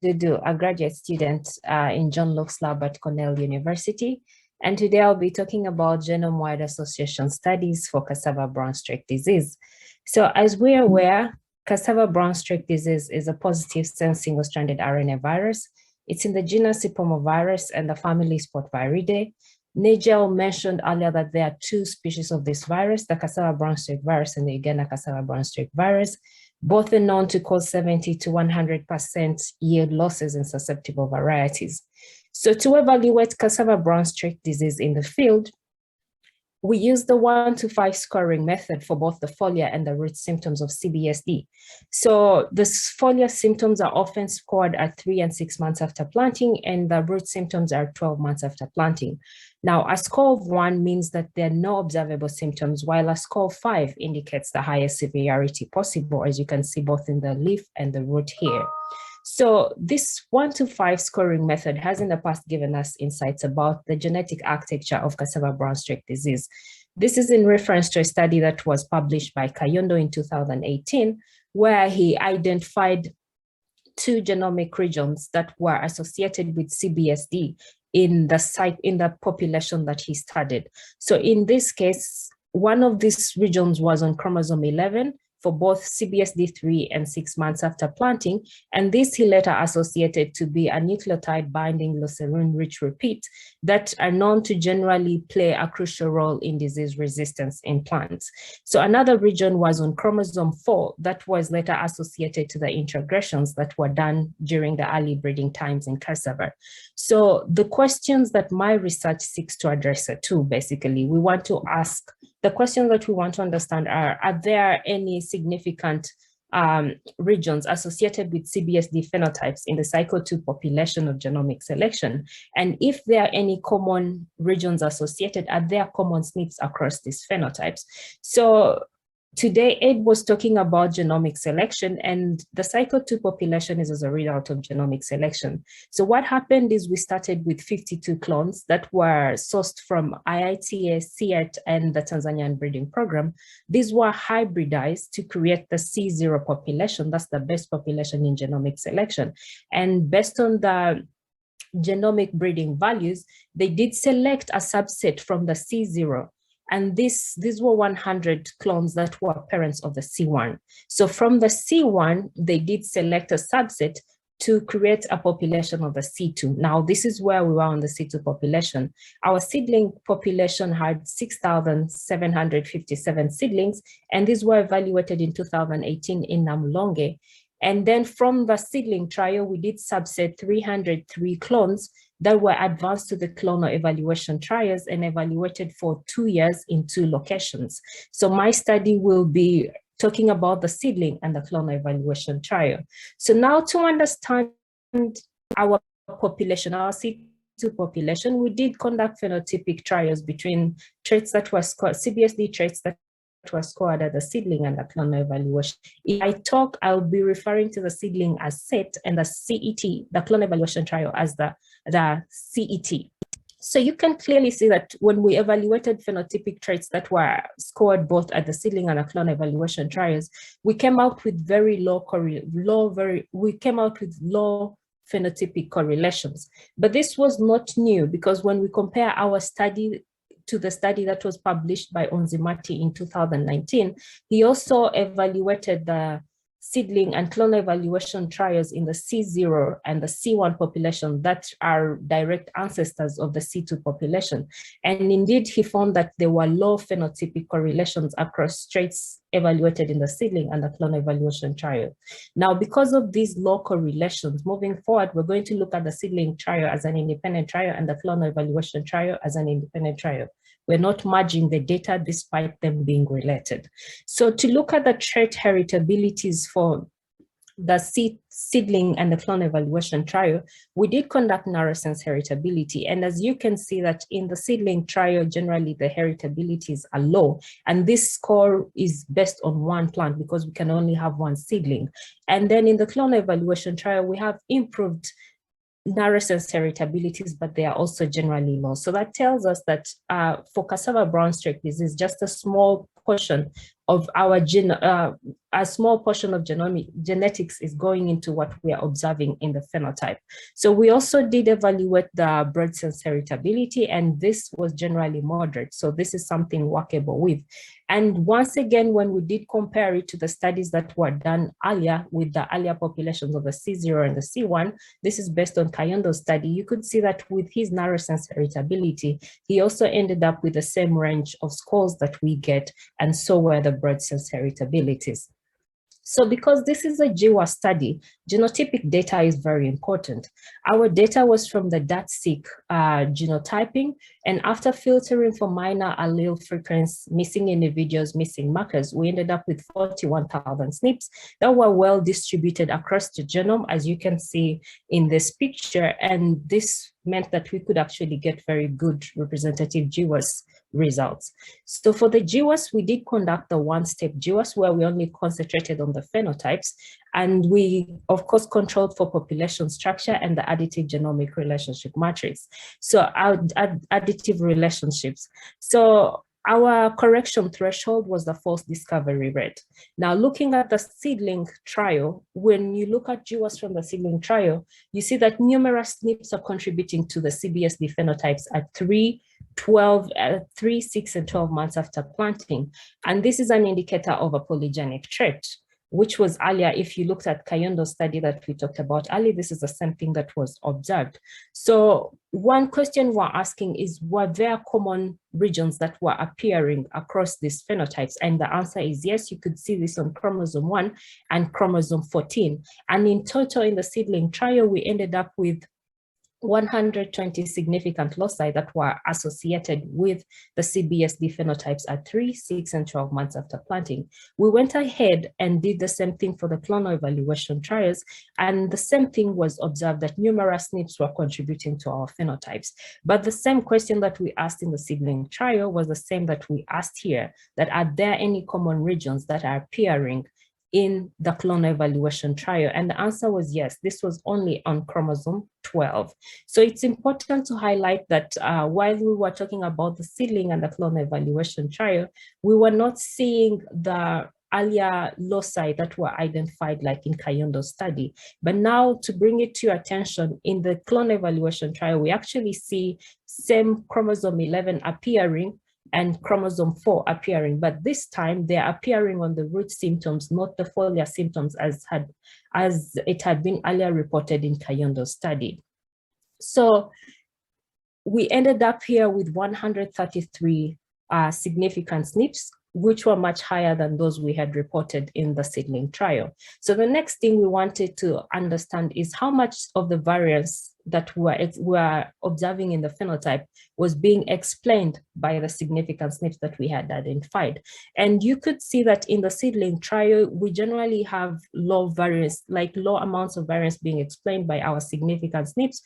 Nandudu, a graduate student in John Locke's lab at Cornell University. And today I'll be talking about genome-wide association studies for cassava brown streak disease. So as we're aware, cassava brown streak disease is a positive sense single-stranded RNA virus. It's in the genus Epomovirus and the family Spotviridae. Nigel mentioned earlier that there are two species of this virus, the cassava brown streak virus and the Uganda cassava brown streak virus. Both are known to cause 70 to 100% yield losses in susceptible varieties. So to evaluate cassava brown streak disease in the field, we use the 1 to 5 scoring method for both the foliar and the root symptoms of CBSD. So the foliar symptoms are often scored at 3 and 6 months after planting, and the root symptoms are 12 months after planting. Now, a score of 1 means that there are no observable symptoms, while a score of 5 indicates the highest severity possible, as you can see both in the leaf and the root here. So this 1 to 5 scoring method has in the past given us insights about the genetic architecture of cassava brown streak disease. This is in reference to a study that was published by Kayondo in 2018, where he identified 2 genomic regions that were associated with CBSD in the population that he studied. So in this case, one of these regions was on chromosome 11, for both CBSD3 and 6 months after planting, and this he later associated to be a nucleotide binding lucerine-rich repeat that are known to generally play a crucial role in disease resistance in plants. So another region was on chromosome 4 that was later associated to the introgressions that were done during the early breeding times in cassava. So the questions that my research seeks to address are 2, basically. We want to ask, the questions that we want to understand are there any significant regions associated with CBSD phenotypes in the cycle 2 population of genomic selection? And if there are any common regions associated, are there common SNPs across these phenotypes? So today, Ed was talking about genomic selection, and the cycle 2 population is as a result of genomic selection. So what happened is we started with 52 clones that were sourced from IITA, CIET, and the Tanzanian breeding program. These were hybridized to create the C0 population. That's the best population in genomic selection. And based on the genomic breeding values, they did select a subset from the C0. And these were 100 clones that were parents of the C1. So from the C1, they did select a subset to create a population of the C2. Now, this is where we were on the C2 population. Our seedling population had 6,757 seedlings, and these were evaluated in 2018 in Namlonge. And then from the seedling trial, we did subset 303 clones that were advanced to the clonal evaluation trials and evaluated for 2 years in 2 locations. So my study will be talking about the seedling and the clonal evaluation trial. So now to understand our population, our C2 population, we did conduct phenotypic trials between traits that were scored, CBSD traits that were scored at the seedling and the clonal evaluation. If I talk, I'll be referring to the seedling as SET and the CET, the clonal evaluation trial, as the CET. So you can clearly see that when we evaluated phenotypic traits that were scored both at the seedling and the clonal evaluation trials, we came out with low phenotypic correlations. But this was not new, because when we compare our study to the study that was published by Onzimati in 2019, he also evaluated the seedling and clonal evaluation trials in the C0 and the C1 population that are direct ancestors of the C2 population. And indeed, he found that there were low phenotypic correlations across traits evaluated in the seedling and the clonal evaluation trial. Now, because of these low correlations, moving forward, we're going to look at the seedling trial as an independent trial and the clonal evaluation trial as an independent trial. We're not merging the data despite them being related. So to look at the trait heritabilities for the seedling and the clonal evaluation trial, we did conduct narrow sense heritability. And as you can see that in the seedling trial, generally the heritabilities are low. And this score is based on 1 plant because we can only have 1 seedling. And then in the clonal evaluation trial, we have improved narrow sense heritabilities, but they are also generally low. So that tells us that for cassava brown streak disease, just a small portion of our a small portion of genetics is going into what we are observing in the phenotype. So we also did evaluate the broad sense heritability, and this was generally moderate. So this is something workable with. And once again, when we did compare it to the studies that were done earlier with the earlier populations of the C0 and the C1, this is based on Kayondo's study, you could see that with his narrow sense heritability, he also ended up with the same range of scores that we get, and so were the broad sense heritabilities. So because this is a GWAS study, genotypic data is very important. Our data was from the DAT-seq genotyping, and after filtering for minor allele frequency, missing individuals, missing markers, we ended up with 41,000 SNPs that were well distributed across the genome, as you can see in this picture, and this meant that we could actually get very good representative GWAS results. So for the GWAS, we did conduct the one-step GWAS where we only concentrated on the phenotypes, and we, of course, controlled for population structure and the additive genomic relationship matrix. So our additive relationships. So our correction threshold was the false discovery rate. Now, looking at the seedling trial, when you look at GWAS from the seedling trial, you see that numerous SNPs are contributing to the CBSD phenotypes at 3, 6, and 12 months after planting. And this is an indicator of a polygenic trait, which was earlier, if you looked at Kayondo's study that we talked about earlier, this is the same thing that was observed. So one question we're asking is, were there common regions that were appearing across these phenotypes? And the answer is yes. You could see this on chromosome 1 and chromosome 14. And in total, in the seedling trial, we ended up with 120 significant loci that were associated with the CBSD phenotypes at 3, 6, and 12 months after planting. We went ahead and did the same thing for the clonal evaluation trials, and the same thing was observed that numerous SNPs were contributing to our phenotypes. But the same question that we asked in the seedling trial was the same that we asked here, that are there any common regions that are appearing in the clonal evaluation trial? And the answer was yes. This was only on chromosome 12. So it's important to highlight that while we were talking about the seedling and the clonal evaluation trial, we were not seeing the earlier loci that were identified like in Kayondo's study. But now, to bring it to your attention, in the clonal evaluation trial, we actually see same chromosome 11 appearing and chromosome 4 appearing, but this time they're appearing on the root symptoms, not the foliar symptoms as it had been earlier reported in Kayondo's study. So we ended up here with 133 significant SNPs, which were much higher than those we had reported in the seedling trial. So the next thing we wanted to understand is how much of the variance that we're observing in the phenotype was being explained by the significant SNPs that we had identified. And you could see that in the seedling trial, we generally have low variance, like low amounts of variance being explained by our significant SNPs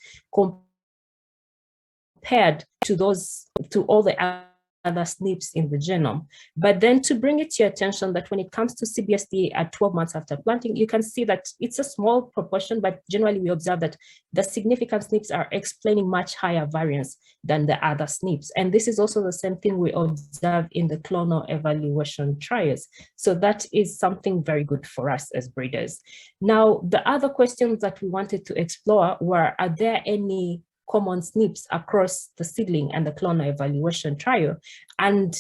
compared to all the other SNPs in the genome. But then to bring it to your attention that when it comes to CBSD at 12 months after planting, you can see that it's a small proportion, but generally we observe that the significant SNPs are explaining much higher variance than the other SNPs. And this is also the same thing we observe in the clonal evaluation trials. So that is something very good for us as breeders. Now, the other questions that we wanted to explore were, are there any common SNPs across the seedling and the clonal evaluation trial? And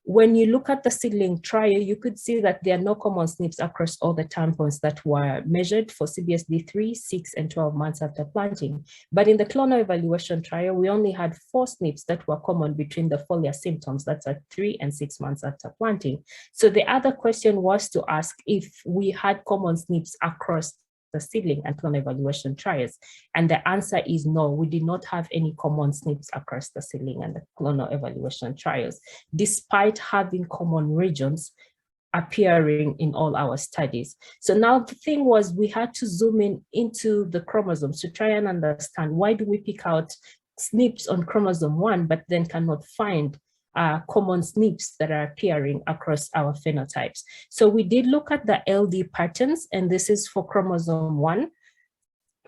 when you look at the seedling trial, you could see that there are no common SNPs across all the time points that were measured for CBSD 3, 6, and 12 months after planting. But in the clonal evaluation trial, we only had 4 SNPs that were common between the foliar symptoms, that's at 3 and 6 months after planting. So the other question was to ask if we had common SNPs across the seedling and clonal evaluation trials. And the answer is no, we did not have any common SNPs across the seedling and the clonal evaluation trials, despite having common regions appearing in all our studies. So now the thing was, we had to zoom in into the chromosomes to try and understand, why do we pick out SNPs on chromosome 1, but then cannot find common SNPs that are appearing across our phenotypes. So we did look at the LD patterns, and this is for chromosome 1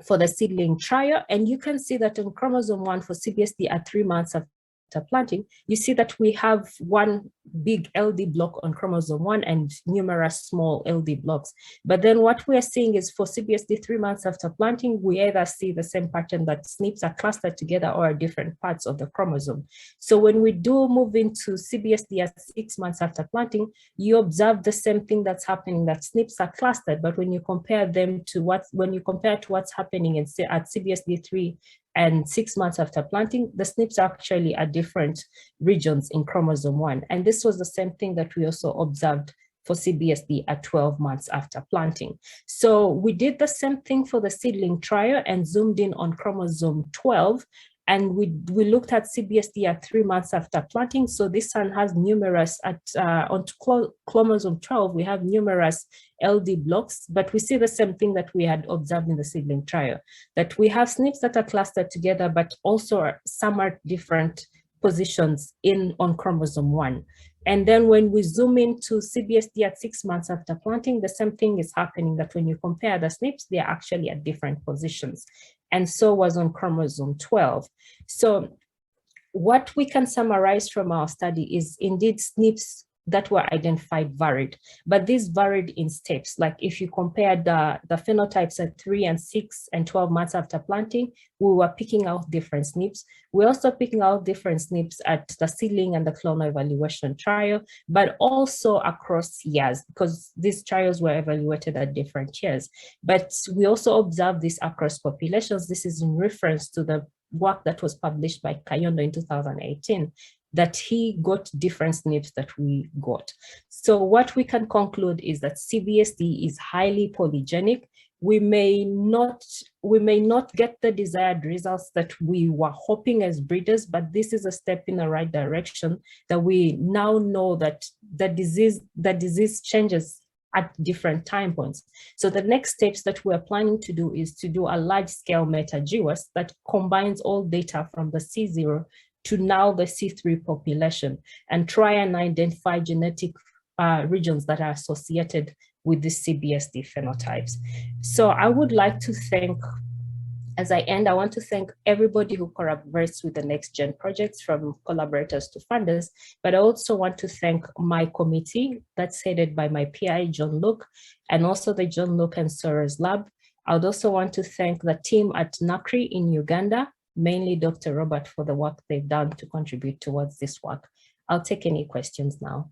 for the seedling trial. And you can see that on chromosome 1 for CBSD at 3 months after after planting, you see that we have one big LD block on chromosome 1 and numerous small LD blocks. But then what we are seeing is for CBSD 3 months after planting, we either see the same pattern that SNPs are clustered together or different parts of the chromosome. So when we do move into CBSD at 6 months after planting, you observe the same thing that's happening, that SNPs are clustered, but when you compare them to what's happening at CBSD 3 and 6 months after planting, the SNPs are actually at different regions in chromosome 1. And this was the same thing that we also observed for CBSD at 12 months after planting. So we did the same thing for the seedling trial and zoomed in on chromosome 12. And we looked at CBSD at 3 months after planting. So this one has numerous, on chromosome 12, we have numerous LD blocks, but we see the same thing that we had observed in the seedling trial, that we have SNPs that are clustered together, but also some are different positions on chromosome 1. And then when we zoom into CBSD at 6 months after planting, the same thing is happening, that when you compare the SNPs, they're actually at different positions. And so was on chromosome 12. So what we can summarize from our study is indeed SNPs that were identified varied, but these varied in steps. Like if you compare the phenotypes at 3 and 6 and 12 months after planting, we were picking out different SNPs. We're also picking out different SNPs at the seedling and the clonal evaluation trial, but also across years, because these trials were evaluated at different years. But we also observed this across populations. This is in reference to the work that was published by Kayondo in 2018, that he got different SNPs that we got. So what we can conclude is that CBSD is highly polygenic. We may not get the desired results that we were hoping as breeders, but this is a step in the right direction, that we now know that the disease changes at different time points. So the next steps that we're planning to do is to do a large-scale meta-GWAS that combines all data from the C0 to now the C3 population, and try and identify genetic regions that are associated with the CBSD phenotypes. So I would like to thank, as I end, I want to thank everybody who collaborates with the NextGen projects, from collaborators to funders, but I also want to thank my committee that's headed by my PI, John Luke, and also the John Luke and Soros Lab. I would also want to thank the team at NACRI in Uganda, mainly Dr. Robert, for the work they've done to contribute towards this work. I'll take any questions now.